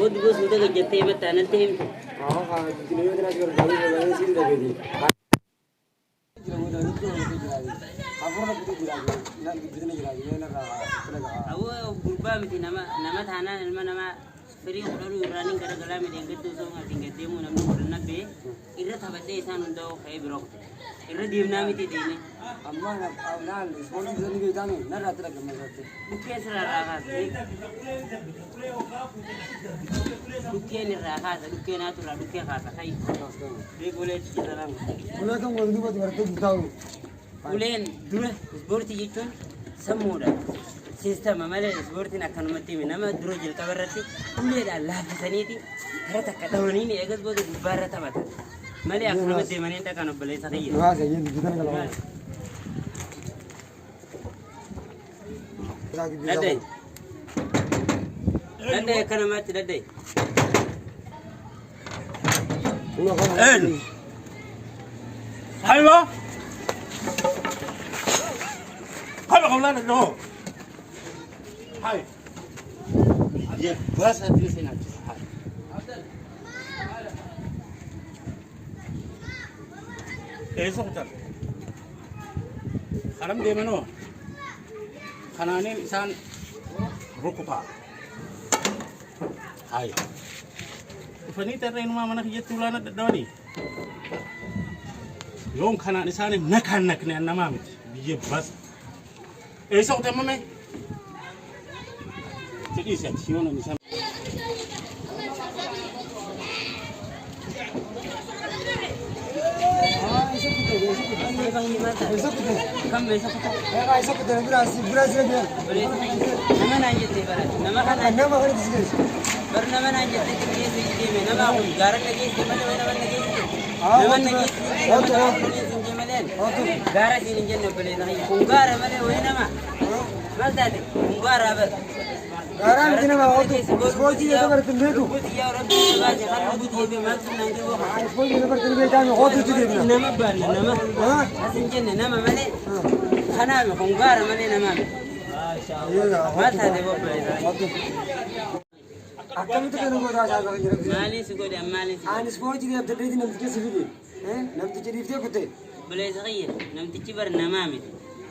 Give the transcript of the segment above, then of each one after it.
بود بس وده جتة بتاعنا تهم كنوي بدنا شغل جالي ولا سيد لقيتي هو غربا متي نما ثانا نما فريق قرر يرانين كذا كلام yang gitu so ngating ketemu namu kurna be irra thabate isan undo khay birok irra diimna miti dine amma na nal sport zone ge janu na ratra gamate dukke sara raga dukke ni raga dukke na tura dukke khasa khay be gole chitaram ulen kan ngodi bot garte bitaw ulen dura sport jichun samuda sistem amale sportin akan mati nama duro jil kabarati ulle Allah bisaniti harata kadawani ni egas bodo barata mata male akan mati manenta kan bele sakay wa sayin bidan kala dadai dadai akan mati dadai en haywa haywa kamlan no Hai. Dia bahasa di sini. Esok tak. Karam dia mana? Karena ini insan rukupa. Hai. Fani terrain mana kerja tulan ada dawani. Long karena di sana nak ni nama dia bas. Esok tak mame. Jadi saya cium ni sama. Kam besok kita. Esok kita beras dia. Boleh. Nama nanya tu beras. Nama kan nama kan di sini. Baru nama nanya tu dia nama aku garak lagi mana lagi. Nama lagi. Garak ini jenis boleh lagi. Kungar mana nama. Mana tadi? Kungar apa? Garam kena mau tu. Sport dia tu berarti tu. Ya Rabbi, baca kan aku dia bermaksud nanti वो Sport dia berarti dia jangan mau tu dia. nama ban nama. Asin jenis nama mana? Khana में kungar mana nama. Mata deh वो boleh. Akan itu kan gua rasa agak Malin suku dia malin. An sport dia berarti dia nanti sini. Nanti jadi dia kutte. Boleh sekali. Nanti cibar nama mit.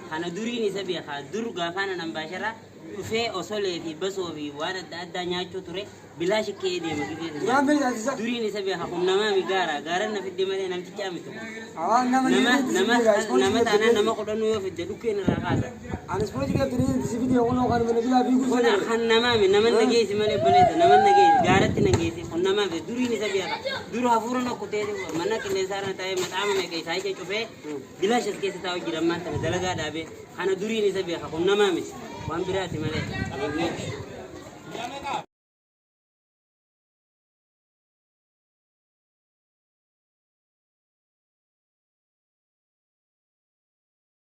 Khana duri ni sabi kha dur gafana nambashara. Ufe osole fi baso fi wada da nyacho ture bila shike de magide Ya beli ada. duri ni sabi ha kun nama mi gara na fidde mane nam tikya mi to nama nama tana nama ko danu yo fidde dukke na raga An sport dia berarti di sini dia ono kan bila bigu. wala khan nama mi nama nage si mane bole to nama nage gara tin nage si kun nama be duri ni sabi ha duru ha furo no ko te de manna ke le sara tay matama me kai sai ke chufe bila shike se taw giram man ta dalaga dabe khana duri ni sabi ha kun nama mi Wan birati male.